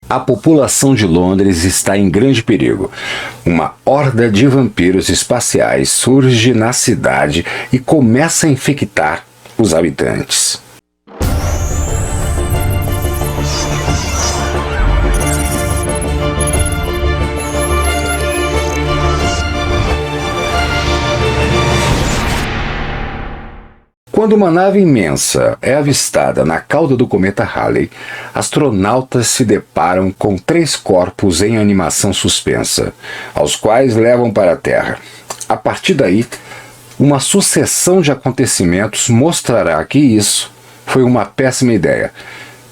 A população de Londres está em grande perigo. Uma horda de vampiros espaciais surge na cidade e começa a infectar os habitantes. Quando uma nave imensa é avistada na cauda do cometa Halley, astronautas se deparam com 3 corpos em animação suspensa, aos quais levam para a Terra. A partir daí, uma sucessão de acontecimentos mostrará que isso foi uma péssima ideia,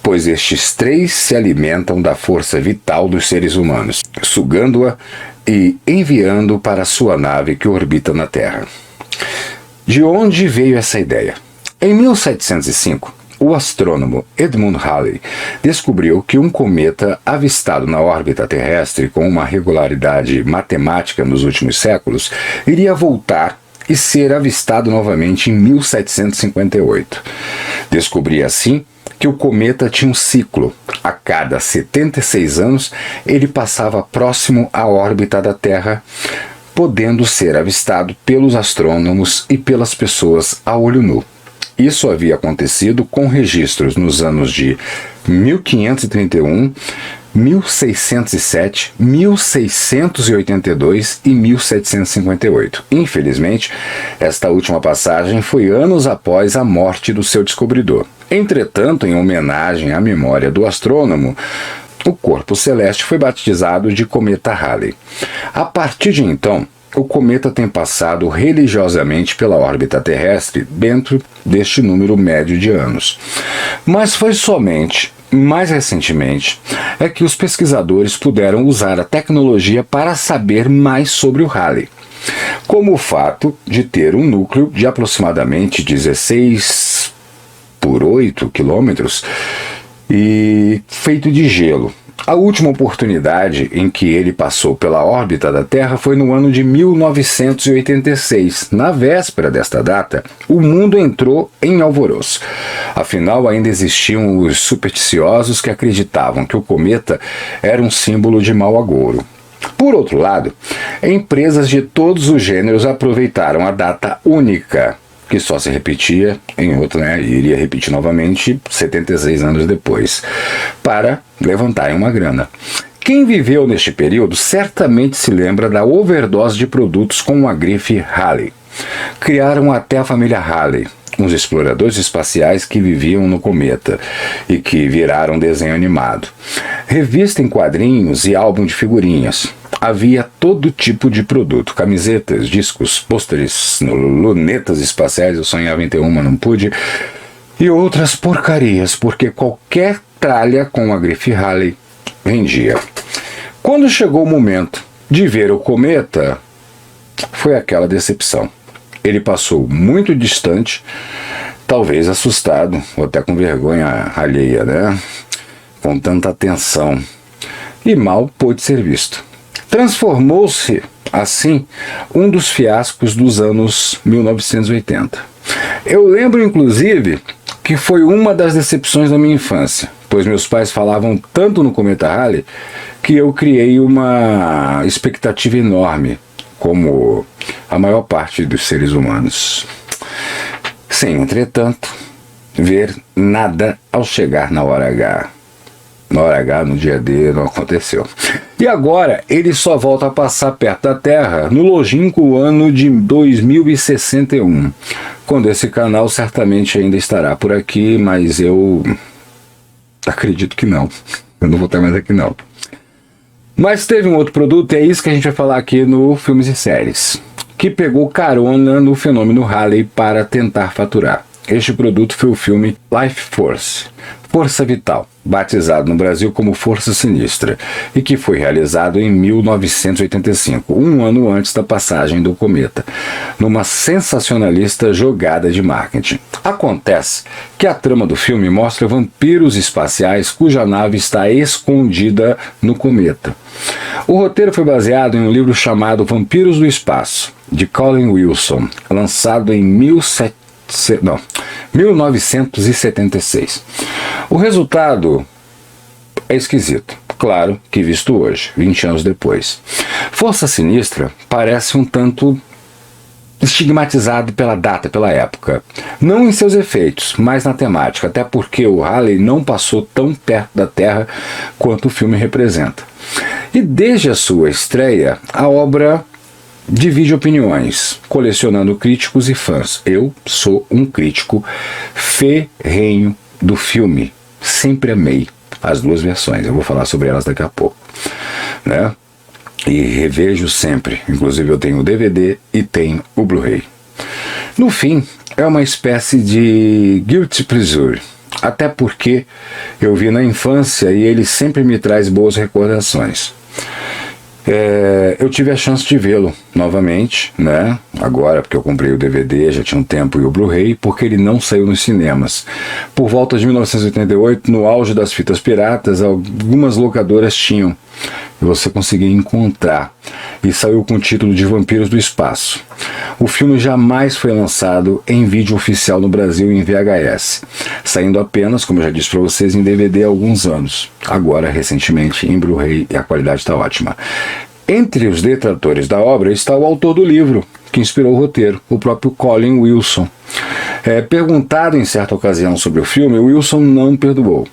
pois estes 3 se alimentam da força vital dos seres humanos, sugando-a e enviando para sua nave que orbita na Terra. De onde veio essa ideia? Em 1705, o astrônomo Edmund Halley descobriu que um cometa avistado na órbita terrestre com uma regularidade matemática nos últimos séculos iria voltar e ser avistado novamente em 1758. Descobri assim que o cometa tinha um ciclo. A cada 76 anos, ele passava próximo à órbita da Terra, podendo ser avistado pelos astrônomos e pelas pessoas a olho nu. Isso havia acontecido com registros nos anos de 1531, 1607, 1682 e 1758. Infelizmente, esta última passagem foi anos após a morte do seu descobridor. Entretanto, em homenagem à memória do astrônomo, o corpo celeste foi batizado de Cometa Halley. A partir de então, o cometa tem passado religiosamente pela órbita terrestre dentro deste número médio de anos. Mas foi somente mais recentemente é que os pesquisadores puderam usar a tecnologia para saber mais sobre o Halley, como o fato de ter um núcleo de aproximadamente 16 por 8 quilômetros e feito de gelo. A última oportunidade em que ele passou pela órbita da Terra foi no ano de 1986. Na véspera desta data, o mundo entrou em alvoroço. Afinal, ainda existiam os supersticiosos que acreditavam que o cometa era um símbolo de mau agouro. Por outro lado, empresas de todos os gêneros aproveitaram a data única, que só se repetia em outro, e iria repetir novamente 76 anos depois, para levantarem uma grana. Quem viveu neste período certamente se lembra da overdose de produtos com a grife Halley. Criaram até a família Halley, uns exploradores espaciais que viviam no cometa e que viraram desenho animado. Revista em quadrinhos e álbum de figurinhas. Havia todo tipo de produto, camisetas, discos, pôsteres, lunetas espaciais, eu sonhava em ter uma, não pude, e outras porcarias, porque qualquer tralha com a grife Halley vendia. Quando chegou o momento de ver o cometa, foi aquela decepção. Ele passou muito distante, talvez assustado, ou até com vergonha alheia, né? Com tanta atenção, e mal pôde ser visto. Transformou-se, assim, um dos fiascos dos anos 1980. Eu lembro, inclusive, que foi uma das decepções da minha infância, pois meus pais falavam tanto no Cometa Halley que eu criei uma expectativa enorme, como a maior parte dos seres humanos. Sem, entretanto, ver nada ao chegar na hora H. Na hora H, no dia D, não aconteceu. E agora, ele só volta a passar perto da Terra no longínquo ano de 2061, quando esse canal certamente ainda estará por aqui, mas eu acredito que não. Eu não vou estar mais aqui, não. Mas teve um outro produto, e é isso que a gente vai falar aqui no Filmes e Séries, que pegou carona no fenômeno Halley para tentar faturar. Este produto foi o filme Life Force, Força Vital, batizado no Brasil como Força Sinistra, e que foi realizado em 1985, um ano antes da passagem do cometa, numa sensacionalista jogada de marketing. Acontece que a trama do filme mostra vampiros espaciais cuja nave está escondida no cometa. O roteiro foi baseado em um livro chamado Vampiros do Espaço, de Colin Wilson, lançado em 1976. O resultado é esquisito. claro que visto hoje, 20 anos depois. Força Sinistra parece um tanto estigmatizado pela data, pela época. Não em seus efeitos, mas na temática, até porque o Halley não passou tão perto da Terra quanto o filme representa. E desde a sua estreia, a obra divide opiniões, colecionando críticos e fãs. Eu sou um crítico ferrenho do filme. Sempre amei as duas versões. Eu vou falar sobre elas daqui a pouco, né? E revejo sempre. Inclusive eu tenho o DVD e tenho o Blu-ray. No fim, é uma espécie de guilty pleasure. Até porque eu vi na infância e ele sempre me traz boas recordações. Eu tive a chance de vê-lo novamente, né? Agora, porque eu comprei o DVD, já tinha um tempo, e o Blu-ray, porque ele não saiu nos cinemas. Por volta de 1988, no auge das fitas piratas, algumas locadoras tinham, e você conseguia encontrar, e saiu com o título de Vampiros do Espaço. O filme jamais foi lançado em vídeo oficial no Brasil em VHS, saindo apenas, como eu já disse para vocês, em DVD há alguns anos. Agora, recentemente, em Blu-ray, e a qualidade está ótima. Entre os detratores da obra está o autor do livro, que inspirou o roteiro, o próprio Colin Wilson. Perguntado em certa ocasião sobre o filme, Wilson não perdoou.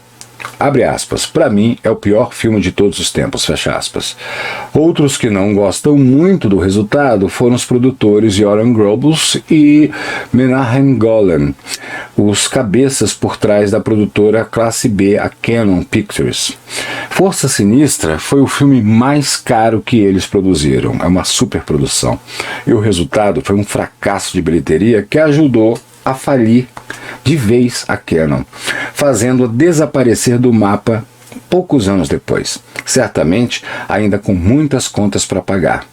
Abre aspas, para mim é o pior filme de todos os tempos, fecha aspas. Outros que não gostam muito do resultado foram os produtores Yoram Grobles e Menahem Golan, os cabeças por trás da produtora classe B, a Cannon Pictures. Força Sinistra foi o filme mais caro que eles produziram, é uma superprodução. E o resultado foi um fracasso de bilheteria que ajudou a falir de vez a Cannon, fazendo-a desaparecer do mapa poucos anos depois, certamente ainda com muitas contas para pagar.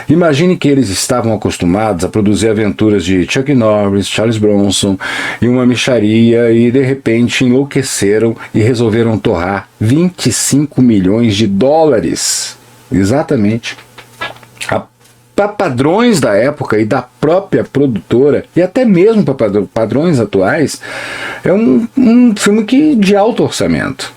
Imagine que eles estavam acostumados a produzir aventuras de Chuck Norris, Charles Bronson e uma mixaria e de repente enlouqueceram e resolveram torrar 25 milhões de dólares. Exatamente. Para padrões da época e da própria produtora, e até mesmo para padrões atuais, é um filme de alto orçamento.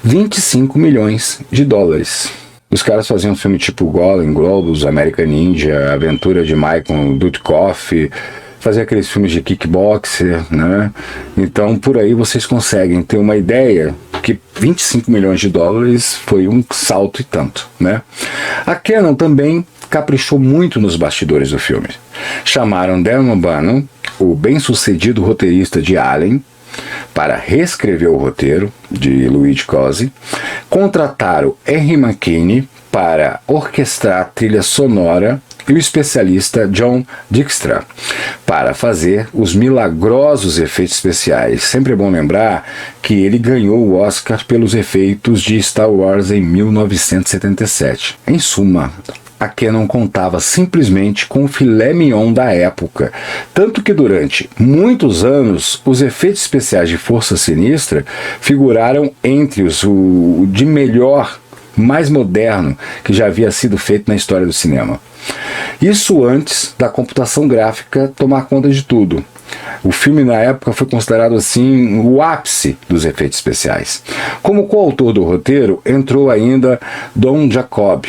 25 milhões de dólares. Os caras faziam um filme tipo Golem, Globus, American Ninja, Aventura de Michael Dudkoff, fazia aqueles filmes de kickboxer, né? Então por aí vocês conseguem ter uma ideia que 25 milhões de dólares foi um salto e tanto, né? A Cannon também caprichou muito nos bastidores do filme. Chamaram Dan O'Bannon, o bem-sucedido roteirista de Alien, para reescrever o roteiro de Luigi Cosi. Contrataram Henry McKinney para orquestrar a trilha sonora e o especialista John Dykstra para fazer os milagrosos efeitos especiais. Sempre é bom lembrar que ele ganhou o Oscar pelos efeitos de Star Wars em 1977. Em suma, a Cannon contava simplesmente com o filé mignon da época, tanto que durante muitos anos os efeitos especiais de Força Sinistra figuraram entre o de melhor, mais moderno que já havia sido feito na história do cinema. Isso antes da computação gráfica tomar conta de tudo. O filme na época foi considerado assim o ápice dos efeitos especiais. Como coautor do roteiro entrou ainda Don Jacob,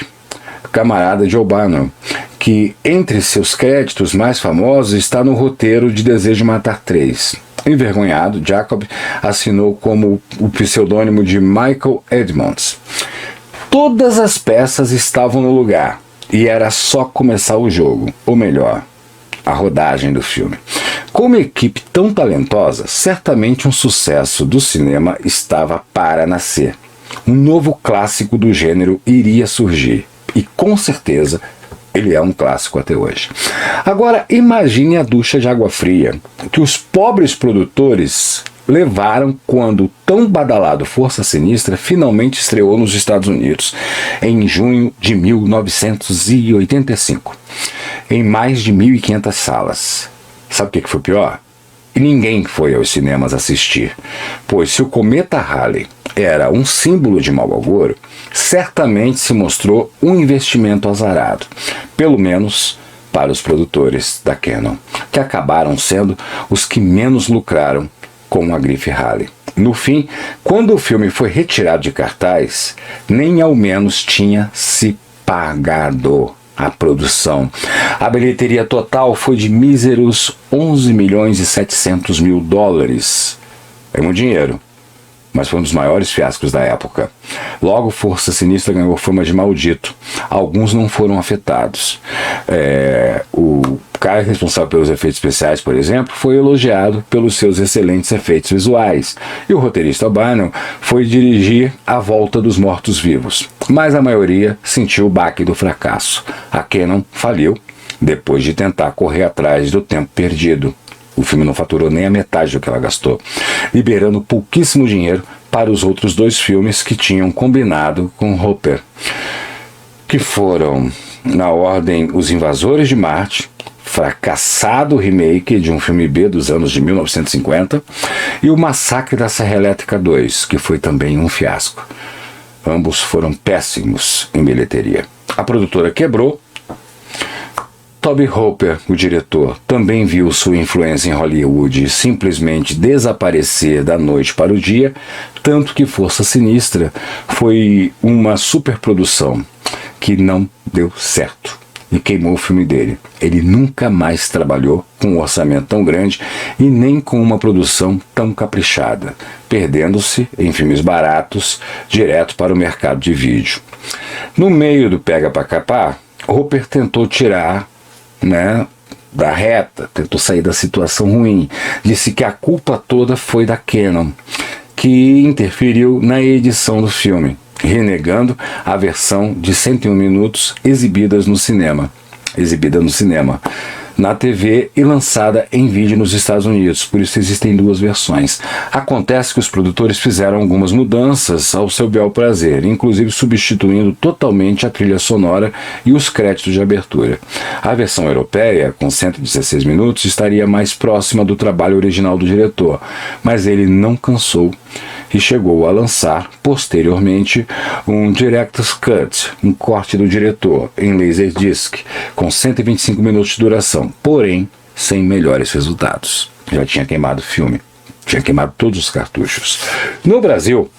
camarada de O'Bannon, que entre seus créditos mais famosos está no roteiro de Desejo de Matar 3. Envergonhado, Jacob assinou como o pseudônimo de Michael Edmonds. Todas as peças estavam no lugar e era só começar o jogo, ou melhor, a rodagem do filme. Com uma equipe tão talentosa, certamente um sucesso do cinema estava para nascer. Um novo clássico do gênero iria surgir. E com certeza ele é um clássico até hoje. Agora imagine a ducha de água fria que os pobres produtores levaram quando o tão badalado Força Sinistra finalmente estreou nos Estados Unidos em junho de 1985, em mais de 1.500 salas. Sabe o que foi pior? E ninguém foi aos cinemas assistir, pois se o cometa Halley era um símbolo de mau agouro, certamente se mostrou um investimento azarado, pelo menos para os produtores da Cannon, que acabaram sendo os que menos lucraram com a grife Halley. No fim, quando o filme foi retirado de cartaz, nem ao menos tinha se pagado a produção. A bilheteria total foi de míseros 11 milhões e 700 mil dólares. É muito dinheiro, mas foi um dos maiores fiascos da época. Logo, Força Sinistra ganhou fama de maldito. Alguns não foram afetados. O cara responsável pelos efeitos especiais, por exemplo, foi elogiado pelos seus excelentes efeitos visuais. E o roteirista O'Bannon foi dirigir A Volta dos Mortos-Vivos. Mas a maioria sentiu o baque do fracasso. A Cannon faliu depois de tentar correr atrás do tempo perdido. O filme não faturou nem a metade do que ela gastou, liberando pouquíssimo dinheiro para os outros 2 filmes que tinham combinado com Hopper, que foram, na ordem, Os Invasores de Marte, fracassado remake de um filme B dos anos de 1950, e O Massacre da Serra Elétrica 2, que foi também um fiasco. Ambos foram péssimos em bilheteria. A produtora quebrou. Tobe Hooper, o diretor, também viu sua influência em Hollywood simplesmente desaparecer da noite para o dia, tanto que Força Sinistra foi uma superprodução que não deu certo e queimou o filme dele. Ele nunca mais trabalhou com um orçamento tão grande e nem com uma produção tão caprichada, perdendo-se em filmes baratos direto para o mercado de vídeo. No meio do pega pra capar, Hooper tentou tirar da reta, tentou sair da situação ruim. Disse que a culpa toda foi da Cannon, que interferiu na edição do filme, renegando a versão de 101 minutos exibida no cinema, na TV e lançada em vídeo nos Estados Unidos. Por isso existem 2 versões. Acontece que os produtores fizeram algumas mudanças ao seu bel prazer, inclusive substituindo totalmente a trilha sonora e os créditos de abertura. A versão europeia, com 116 minutos, estaria mais próxima do trabalho original do diretor, mas ele não cansou e chegou a lançar, posteriormente, um Director's Cut, um corte do diretor, em Laserdisc, com 125 minutos de duração, porém, sem melhores resultados. Já tinha queimado o filme, tinha queimado todos os cartuchos. No Brasil,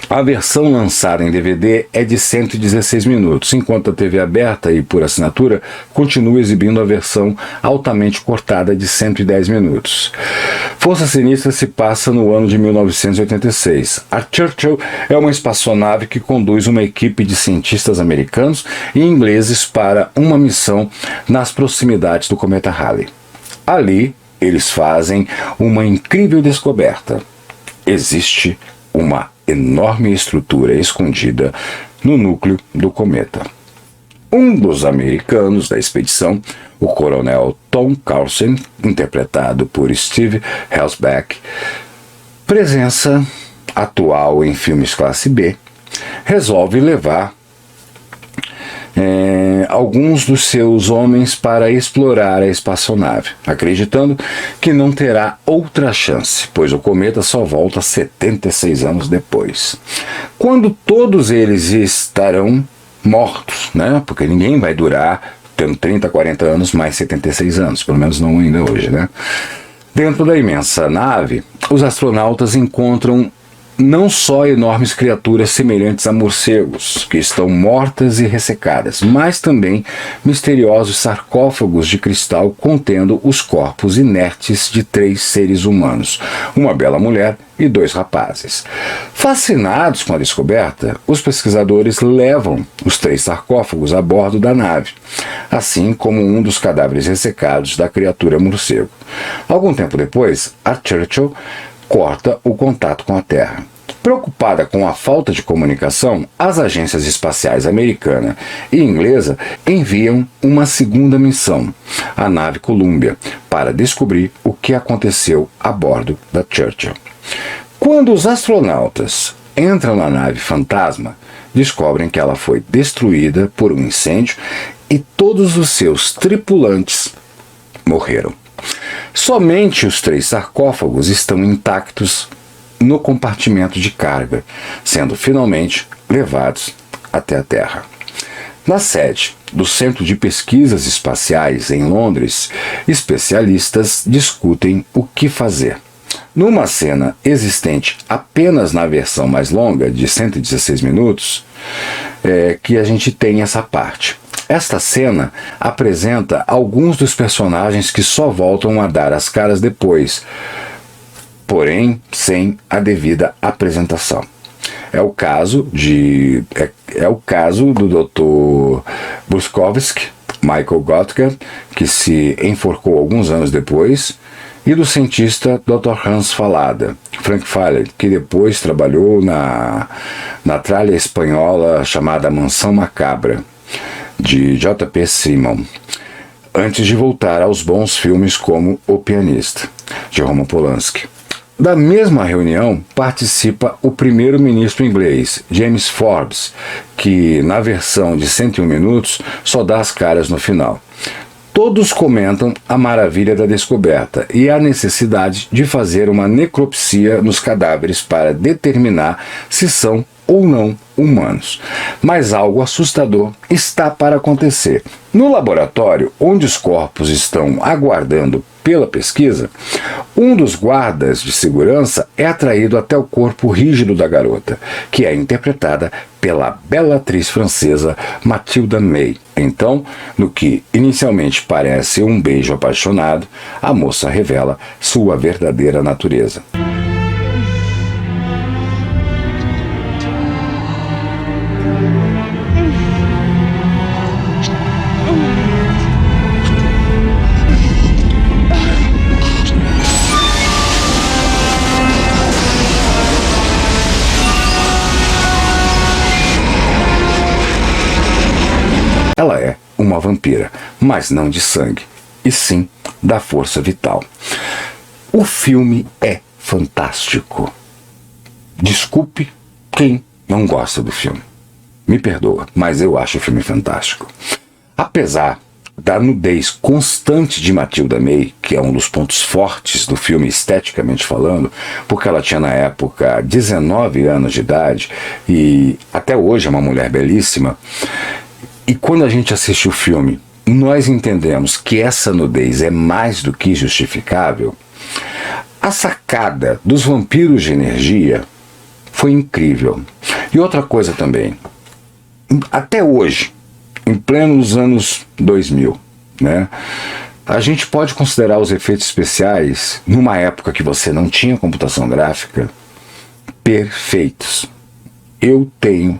a versão lançada em DVD é de 116 minutos, enquanto a TV aberta e por assinatura continua exibindo a versão altamente cortada de 110 minutos. Força Sinistra se passa no ano de 1986. A Churchill é uma espaçonave que conduz uma equipe de cientistas americanos e ingleses para uma missão nas proximidades do cometa Halley. Ali, eles fazem uma incrível descoberta. Existe uma enorme estrutura escondida no núcleo do cometa. Um dos americanos da expedição, o coronel Tom Carlson, interpretado por Steve Helsbeck, presença atual em filmes classe B, resolve levar alguns dos seus homens para explorar a espaçonave, acreditando que não terá outra chance, pois o cometa só volta 76 anos depois. Quando todos eles estarão mortos, porque ninguém vai durar tendo 30, 40 anos mais 76 anos, pelo menos não ainda hoje, Dentro da imensa nave, os astronautas encontram não só enormes criaturas semelhantes a morcegos, que estão mortas e ressecadas, mas também misteriosos sarcófagos de cristal contendo os corpos inertes de 3 seres humanos, uma bela mulher e 2 rapazes. Fascinados com a descoberta, os pesquisadores levam os 3 sarcófagos a bordo da nave, assim como um dos cadáveres ressecados da criatura morcego. Algum tempo depois, a Churchill corta o contato com a Terra. Preocupada com a falta de comunicação, as agências espaciais americana e inglesa enviam uma segunda missão, a nave Columbia, para descobrir o que aconteceu a bordo da Churchill. Quando os astronautas entram na nave fantasma, descobrem que ela foi destruída por um incêndio e todos os seus tripulantes morreram. Somente os 3 sarcófagos estão intactos no compartimento de carga, sendo finalmente levados até a Terra. Na sede do Centro de Pesquisas Espaciais em Londres, especialistas discutem o que fazer. Numa cena existente apenas na versão mais longa, de 116 minutos, que a gente tem essa parte. Esta cena apresenta alguns dos personagens que só voltam a dar as caras depois, porém sem a devida apresentação. É o caso do Dr. Buskovsky, Michael Gottger, que se enforcou alguns anos depois, e do cientista Dr. Hans Fallada, Frank Fallada, que depois trabalhou na tralha espanhola chamada Mansão Macabra, de J.P. Simon, antes de voltar aos bons filmes como O Pianista, de Roman Polanski. Da mesma reunião participa o primeiro-ministro inglês, James Forbes, que na versão de 101 minutos só dá as caras no final. Todos comentam a maravilha da descoberta e a necessidade de fazer uma necropsia nos cadáveres para determinar se são ou não humanos. Mas algo assustador está para acontecer. No laboratório, onde os corpos estão aguardando pela pesquisa, um dos guardas de segurança é atraído até o corpo rígido da garota, que é interpretada pela bela atriz francesa Mathilda May. Então, no que inicialmente parece um beijo apaixonado, a moça revela sua verdadeira natureza. Ela é uma vampira, mas não de sangue, e sim da força vital. O filme é fantástico. Desculpe quem não gosta do filme. Me perdoa, mas eu acho o filme fantástico. Apesar da nudez constante de Mathilda May, que é um dos pontos fortes do filme esteticamente falando, porque ela tinha na época 19 anos de idade e até hoje é uma mulher belíssima. E quando a gente assiste o filme, nós entendemos que essa nudez é mais do que justificável. A sacada dos vampiros de energia foi incrível. E outra coisa também, até hoje, em plenos anos 2000, né, a gente pode considerar os efeitos especiais, numa época que você não tinha computação gráfica, perfeitos. Eu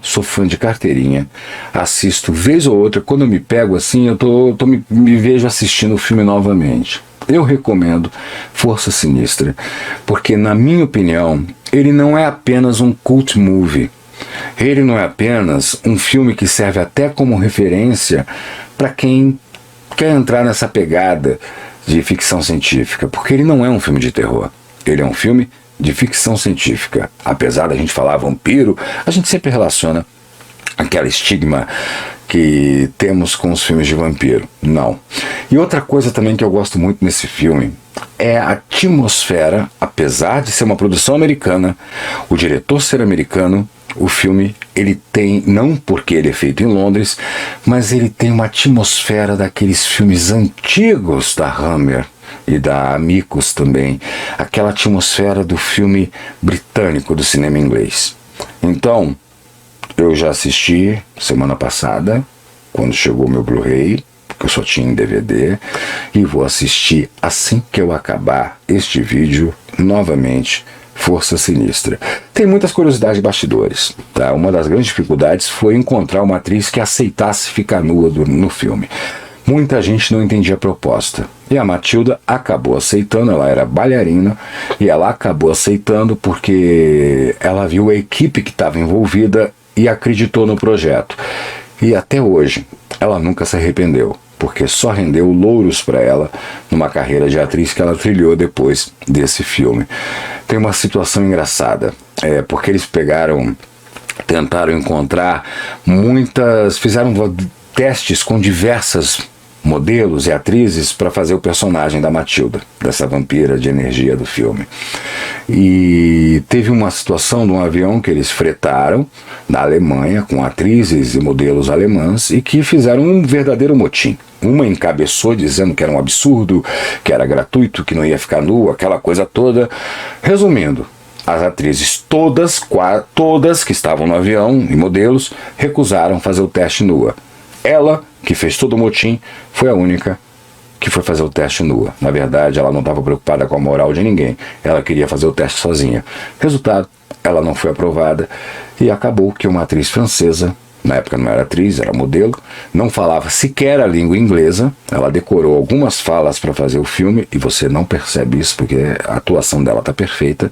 sou fã de carteirinha, assisto vez ou outra, quando eu me pego assim, me vejo assistindo o filme novamente. Eu recomendo Força Sinistra, porque na minha opinião, ele não é apenas um cult movie, ele não é apenas um filme que serve até como referência para quem quer entrar nessa pegada de ficção científica, porque ele não é um filme de terror, ele é um filme de ficção científica. Apesar da gente falar vampiro, a gente sempre relaciona aquele estigma que temos com os filmes de vampiro. Não. E outra coisa também que eu gosto muito nesse filme é a atmosfera. Apesar de ser uma produção americana, o diretor ser americano, o filme, ele tem, não porque ele é feito em Londres, mas ele tem uma atmosfera daqueles filmes antigos da Hammer e da Amicus também, aquela atmosfera do filme britânico, do cinema inglês. Então, eu já assisti semana passada, quando chegou o meu Blu-ray, porque eu só tinha em DVD, e vou assistir assim que eu acabar este vídeo novamente, Força Sinistra. Tem muitas curiosidades de bastidores, tá? Uma das grandes dificuldades foi encontrar uma atriz que aceitasse ficar nua no filme. Muita gente não entendia a proposta. E a Mathilda acabou aceitando, ela era bailarina, e ela acabou aceitando porque ela viu a equipe que estava envolvida e acreditou no projeto. E até hoje, ela nunca se arrependeu, porque só rendeu louros para ela numa carreira de atriz que ela trilhou depois desse filme. Tem uma situação engraçada, porque eles tentaram encontrar fizeram testes com diversas modelos e atrizes para fazer o personagem da Matilda, dessa vampira de energia do filme. E teve uma situação de um avião que eles fretaram na Alemanha com atrizes e modelos alemãs e que fizeram um verdadeiro motim. Uma encabeçou dizendo que era um absurdo, que era gratuito, que não ia ficar nua, aquela coisa toda. Resumindo, as atrizes todas que estavam no avião e modelos recusaram fazer o teste nua. Ela, que fez todo o motim, foi a única que foi fazer o teste nua. Na verdade, ela não estava preocupada com a moral de ninguém. Ela queria fazer o teste sozinha. Resultado, ela não foi aprovada e acabou que uma atriz francesa, na época não era atriz, era modelo, não falava sequer a língua inglesa. Ela decorou algumas falas para fazer o filme e você não percebe isso porque a atuação dela está perfeita.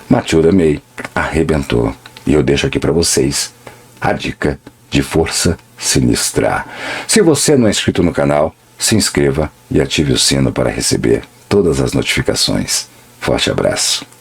Matilda May arrebentou. E eu deixo aqui para vocês a dica de Força Sinistra. Se você não é inscrito no canal, se inscreva e ative o sino para receber todas as notificações. Forte abraço.